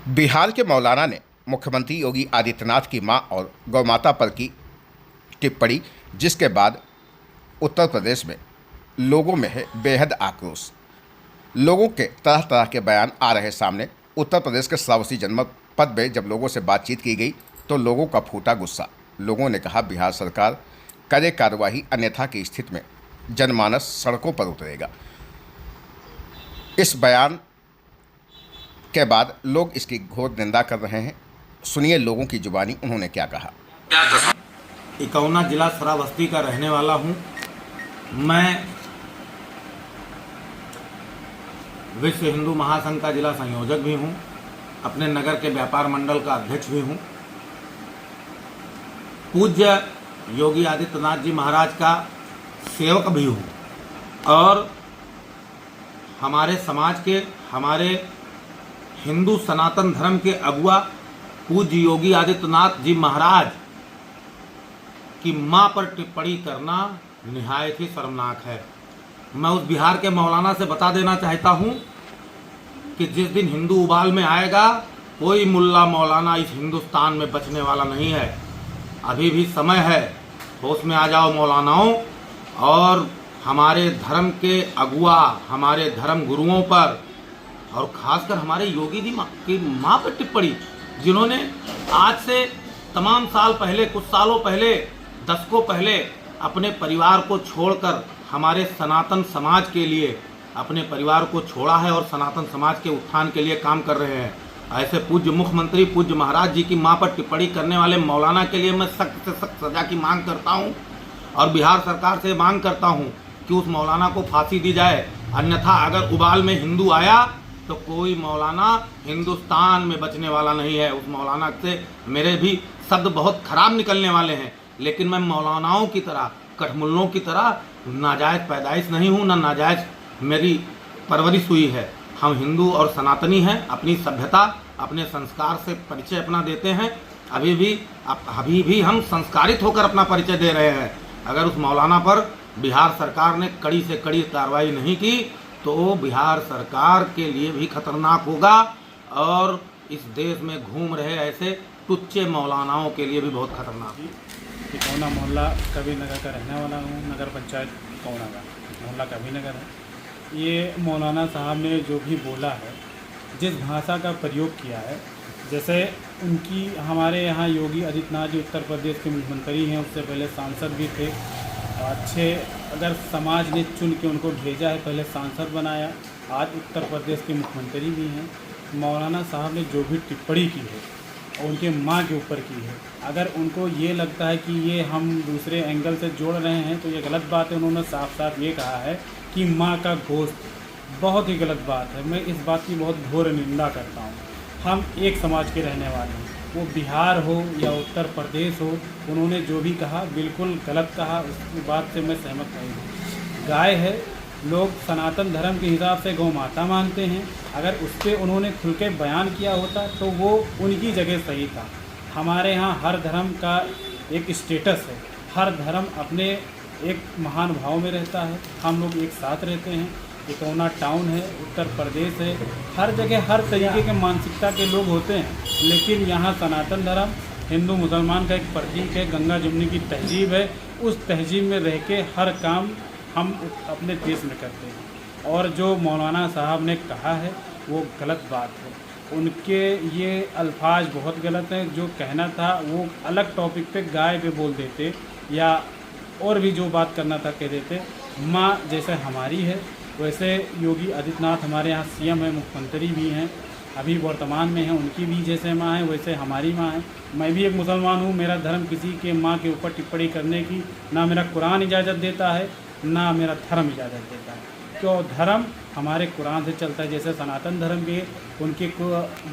बिहार के मौलाना ने मुख्यमंत्री योगी आदित्यनाथ की मां और गौमाता पर की टिप्पणी, जिसके बाद उत्तर प्रदेश में लोगों में है बेहद आक्रोश। लोगों के तरह तरह के बयान आ रहे सामने। उत्तर प्रदेश के श्रावस्ती जनपद में जब लोगों से बातचीत की गई तो लोगों का फूटा गुस्सा। लोगों ने कहा बिहार सरकार करे कार्रवाई, अन्यथा की स्थिति में जनमानस सड़कों पर उतरेगा। इस बयान के बाद लोग इसकी घोर निंदा कर रहे हैं। सुनिए लोगों की जुबानी उन्होंने क्या कहा। इकौना जिला श्रावस्ती का रहने वाला हूं। मैं विश्व हिंदू महासंघ का जिला संयोजक भी हूं, अपने नगर के व्यापार मंडल का अध्यक्ष भी हूं। पूज्य योगी आदित्यनाथ जी महाराज का सेवक भी हूं और हमारे समाज के, हमारे हिंदू सनातन धर्म के अगुआ पूज्य योगी आदित्यनाथ जी महाराज की मां पर टिप्पणी करना निहायत ही शर्मनाक है। मैं उस बिहार के मौलाना से बता देना चाहता हूं कि जिस दिन हिंदू उबाल में आएगा, कोई मुल्ला मौलाना इस हिंदुस्तान में बचने वाला नहीं है। अभी भी समय है, होश में आ जाओ मौलानाओं। और हमारे धर्म के अगुआ, हमारे धर्म गुरुओं पर और खासकर हमारे योगी जी की मां पर टिप्पणी, जिन्होंने आज से तमाम साल पहले, कुछ सालों पहले, दशकों पहले अपने परिवार को छोड़कर हमारे सनातन समाज के लिए अपने परिवार को छोड़ा है और सनातन समाज के उत्थान के लिए काम कर रहे हैं। ऐसे पूज्य मुख्यमंत्री, पूज्य महाराज जी की मां पर टिप्पणी करने वाले मौलाना के लिए मैं सख्त से सख्त सजा की मांग करता हूं और बिहार सरकार से मांग करता हूं कि उस मौलाना को फांसी दी जाए। अन्यथा अगर उबाल में हिंदू आया तो कोई मौलाना हिंदुस्तान में बचने वाला नहीं है। उस मौलाना से मेरे भी शब्द बहुत खराब निकलने वाले हैं, लेकिन मैं मौलानाओं की तरह, कठमुल्लों की तरह नाजायज़ पैदाइश नहीं हूँ, ना नाजायज़ मेरी परवरिश हुई है। हम हिंदू और सनातनी हैं। अपनी सभ्यता, अपने संस्कार से परिचय अपना देते हैं। अभी भी हम संस्कारित होकर अपना परिचय दे रहे हैं। अगर उस मौलाना पर बिहार सरकार ने कड़ी से कड़ी कार्रवाई नहीं की तो बिहार सरकार के लिए भी खतरनाक होगा और इस देश में घूम रहे ऐसे टुच्चे मौलानाओं के लिए भी बहुत खतरनाक है। इकौना मोहल्ला कबीर नगर का रहने वाला हूँ, नगर पंचायत इकौना का मोहल्ला कबीर नगर है। ये मौलाना साहब ने जो भी बोला है, जिस भाषा का प्रयोग किया है, जैसे उनकी हमारे यहाँ योगी आदित्यनाथ जी उत्तर प्रदेश के मुख्यमंत्री हैं, उससे पहले सांसद भी थे। अच्छे अगर समाज ने चुन के उनको भेजा है, पहले सांसद बनाया, आज उत्तर प्रदेश के मुख्यमंत्री भी हैं। मौलाना साहब ने जो भी टिप्पणी की है और उनके माँ के ऊपर की है, अगर उनको ये लगता है कि ये हम दूसरे एंगल से जोड़ रहे हैं तो ये गलत बात है। उन्होंने साफ साफ ये कहा है कि माँ का गोश्त, बहुत ही गलत बात है। मैं इस बात की बहुत घोर निंदा करता हूँ। हम एक समाज के रहने वाले हैं, वो बिहार हो या उत्तर प्रदेश हो, उन्होंने जो भी कहा बिल्कुल गलत कहा, उस बात से मैं सहमत नहीं हूँ। गाय है, लोग सनातन धर्म के हिसाब से गौ माता मानते हैं। अगर उस पर उन्होंने खुल के बयान किया होता तो वो उनकी जगह सही था। हमारे यहाँ हर धर्म का एक स्टेटस है, हर धर्म अपने एक महान भाव में रहता है। हम लोग एक साथ रहते हैं। इकौना टाउन है, उत्तर प्रदेश है, हर जगह हर तरीके के मानसिकता के लोग होते हैं। लेकिन यहाँ सनातन धर्म हिंदू मुसलमान का एक प्रतीक है, गंगा जमुनी की तहजीब है। उस तहजीब में रह के हर काम हम अपने देश में करते हैं। और जो मौलाना साहब ने कहा है वो गलत बात है। उनके ये अल्फाज बहुत गलत हैं। जो कहना था वो अलग टॉपिक पे गाय पे बोल देते या और भी जो बात करना था कह देते। माँ जैसे हमारी है वैसे योगी आदित्यनाथ हमारे यहाँ सीएम है, मुख्यमंत्री भी हैं, अभी वर्तमान में हैं। उनकी भी जैसे माँ है वैसे हमारी माँ है। मैं भी एक मुसलमान हूँ। मेरा धर्म किसी के माँ के ऊपर टिप्पणी करने की ना मेरा कुरान इजाज़त देता है, ना मेरा धर्म इजाज़त देता है। क्यों? धर्म हमारे कुरान से चलता है। जैसे सनातन धर्म के उनके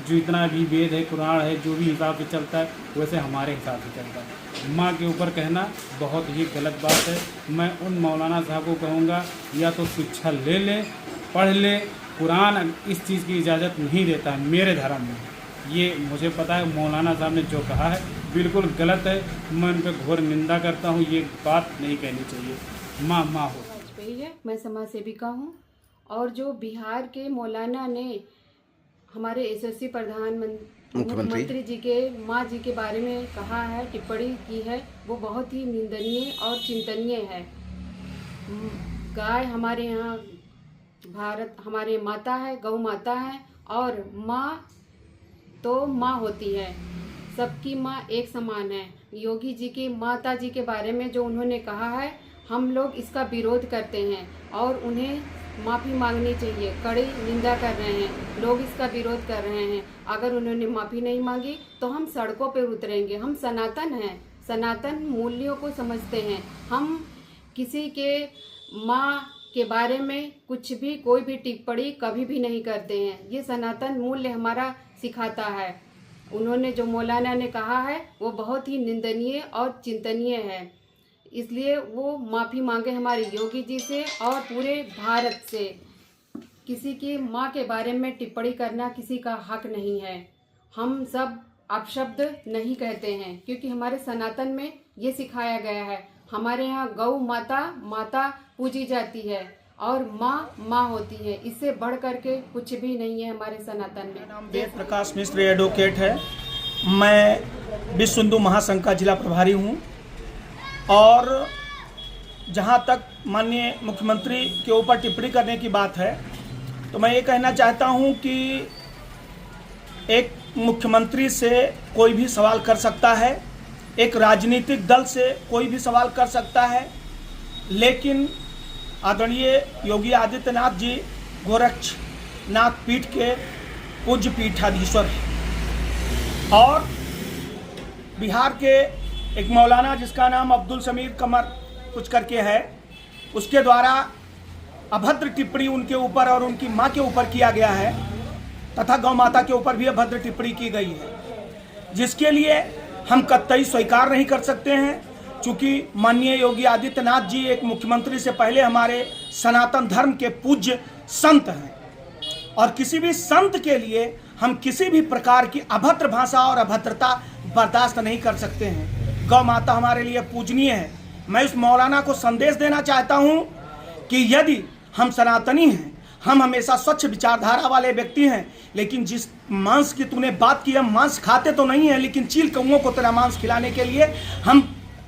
जितना भी वेद है, कुरान है, जो भी हिसाब से चलता है वैसे हमारे हिसाब से चलता है। माँ के ऊपर कहना बहुत ही गलत बात है। मैं उन मौलाना साहब को कहूँगा या तो शिक्षा ले लें, पढ़ लें। कुरान इस चीज़ की इजाज़त नहीं देता है मेरे धर्म में। ये मुझे पता है। मौलाना साहब ने जो कहा है बिल्कुल गलत है। मैं उन पर घोर निंदा करता हूँ। ये बात नहीं कहनी चाहिए। माँ माँ हो है। मैं समाज सेविका हूँ और जो बिहार के मौलाना ने हमारे यशस्वी मुख्यमंत्री मुख्यमंत्री जी के माँ जी के बारे में कहा है, टिप्पणी की है, वो बहुत ही निंदनीय और चिंतनीय है। गाय हमारे यहाँ भारत हमारे माता है, गौ माता है, और माँ तो माँ होती है, सबकी माँ एक समान है। योगी जी की माता जी के बारे में जो उन्होंने कहा है, हम लोग इसका विरोध करते हैं और उन्हें माफ़ी मांगनी चाहिए। कड़ी निंदा कर रहे हैं, लोग इसका विरोध कर रहे हैं। अगर उन्होंने माफ़ी नहीं मांगी तो हम सड़कों पर उतरेंगे। हम सनातन हैं, सनातन मूल्यों को समझते हैं। हम किसी के माँ के बारे में कुछ भी कोई भी टिप्पणी कभी भी नहीं करते हैं। ये सनातन मूल्य हमारा सिखाता है। उन्होंने जो मौलाना ने कहा है वो बहुत ही निंदनीय और चिंतनीय है, इसलिए वो माफ़ी मांगे हमारे योगी जी से और पूरे भारत से। किसी की माँ के बारे में टिप्पणी करना किसी का हक नहीं है। हम सब अपशब्द नहीं कहते हैं, क्योंकि हमारे सनातन में ये सिखाया गया है। हमारे यहाँ गौ माता पूजी जाती है और माँ होती है। इससे बढ़ करके कुछ भी नहीं है हमारे सनातन में। नाम वेद प्रकाश मिश्र एडवोकेट है। मैं विश्व हिंदू महासंघ का जिला प्रभारी हूँ। और जहाँ तक माननीय मुख्यमंत्री के ऊपर टिप्पणी करने की बात है, तो मैं ये कहना चाहता हूँ कि एक मुख्यमंत्री से कोई भी सवाल कर सकता है, एक राजनीतिक दल से कोई भी सवाल कर सकता है, लेकिन आदरणीय योगी आदित्यनाथ जी गोरक्षनाथ पीठ के पूज्य पीठाधीश्वर हैं। और बिहार के एक मौलाना जिसका नाम अब्दुल समीर कमर कुछ करके है, उसके द्वारा अभद्र टिप्पणी उनके ऊपर और उनकी मां के ऊपर किया गया है, तथा गौ माता के ऊपर भी अभद्र टिप्पणी की गई है, जिसके लिए हम कतई स्वीकार नहीं कर सकते हैं। चूँकि माननीय योगी आदित्यनाथ जी एक मुख्यमंत्री से पहले हमारे सनातन धर्म के पूज्य संत हैं, और किसी भी संत के लिए हम किसी भी प्रकार की अभद्र भाषा और अभद्रता बर्दाश्त नहीं कर सकते हैं। गौ माता हमारे लिए पूजनीय है। मैं उस मौलाना को संदेश देना चाहता हूं कि यदि हम सनातनी हैं, हम हमेशा स्वच्छ विचारधारा वाले व्यक्ति हैं, लेकिन जिस मांस की तूने बात की, हम मांस खाते तो नहीं है, लेकिन चील कौओं को तेरा मांस खिलाने के लिए हम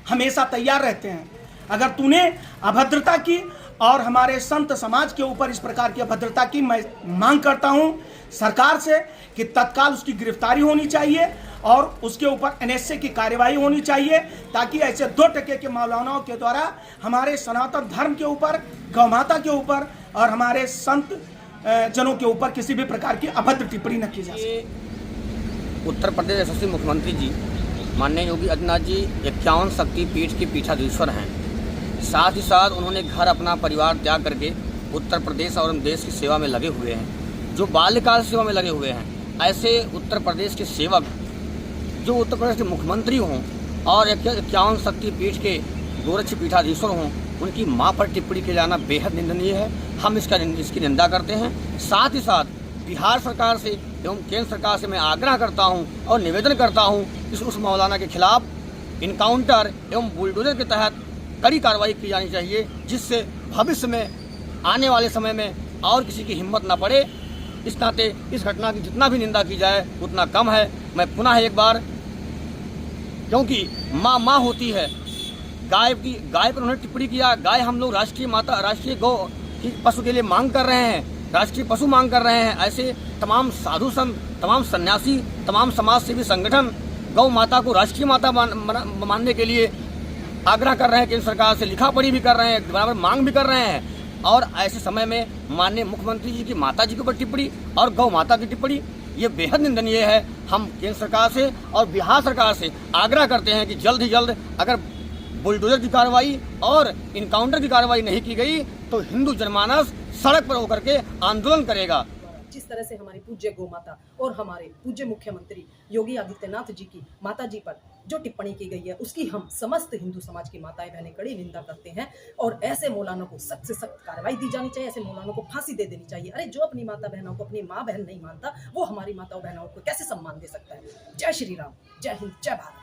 हमेशा तैयार रहते हैं। अगर तूने अभद्रता की और हमारे संत समाज के ऊपर इस प्रकार की अभद्रता की, मैं मांग करता हूं सरकार से कि तत्काल उसकी गिरफ्तारी होनी चाहिए और उसके ऊपर एनएसए की कार्यवाही होनी चाहिए, ताकि ऐसे 2 टके के मौलानाओं के द्वारा हमारे सनातन धर्म के ऊपर, गौ माता के ऊपर और हमारे संत जनों के ऊपर किसी भी प्रकार की अभद्र टिप्पणी न की जा सके। उत्तर प्रदेश यशस्वी मुख्यमंत्री जी माननीय योगी आदित्यनाथ जी 51 शक्ति पीठ के पीठाधीश्वर हैं। साथ ही साथ उन्होंने घर अपना परिवार त्याग करके उत्तर प्रदेश और देश की सेवा में लगे हुए हैं, जो बाल्यकाल सेवा में लगे हुए हैं। ऐसे उत्तर प्रदेश के सेवक जो उत्तर प्रदेश के मुख्यमंत्री हों और 51 शक्ति पीठ के गोरक्ष पीठाधीश्वर हों, उनकी मां पर टिप्पणी किया जाना बेहद निंदनीय है। हम इसकी निंदा करते हैं। साथ ही साथ बिहार सरकार से एवं केंद्र सरकार से मैं आग्रह करता हूं और निवेदन करता हूं कि उस मौलाना के खिलाफ इनकाउंटर एवं बुलडोजर के तहत कड़ी कार्रवाई की जानी चाहिए, जिससे भविष्य में आने वाले समय में और किसी की हिम्मत न पड़े। इस नाते इस घटना की जितना भी निंदा की जाए उतना कम है। मैं पुनः एक बार, क्योंकि माँ होती है, गाय पर उन्होंने टिप्पणी किया। गाय हम लोग राष्ट्रीय माता, राष्ट्रीय गौ की पशु के लिए मांग कर रहे हैं, राष्ट्रीय पशु मांग कर रहे हैं। ऐसे तमाम साधु संत, तमाम सन्यासी, तमाम समाज सेवी संगठन गौ माता को राष्ट्रीय माता मानने के लिए आग्रह कर रहे हैं, केंद्र सरकार से लिखा पढ़ी भी कर रहे हैं, बराबर मांग भी कर रहे हैं। और ऐसे समय में माननीय मुख्यमंत्री जी की माता जी के ऊपर टिप्पणी और गौ माता की टिप्पणी ये बेहद निंदनीय है। हम केंद्र सरकार से और बिहार सरकार से आग्रह करते हैं कि जल्द ही जल्द अगर बुलडोजर की कार्रवाई और इनकाउंटर की कार्रवाई नहीं की गई तो हिंदू जनमानस सड़क पर होकर के आंदोलन करेगा। जिस तरह से हमारी पूज्य गौ माता और हमारे पूज्य मुख्यमंत्री योगी आदित्यनाथ जी की माता जी पर जो टिप्पणी की गई है, उसकी हम समस्त हिंदू समाज की माताएं बहनें कड़ी निंदा करते हैं। और ऐसे मौलानों को सख्त से सख्त कार्रवाई दी जानी चाहिए, ऐसे मौलानों को फांसी दे देनी चाहिए। अरे जो अपनी माता बहनों को अपनी माँ बहन नहीं मानता, वो हमारी माताओं बहनों को कैसे सम्मान दे सकता है। जय श्री राम, जय हिंद, जय भारत।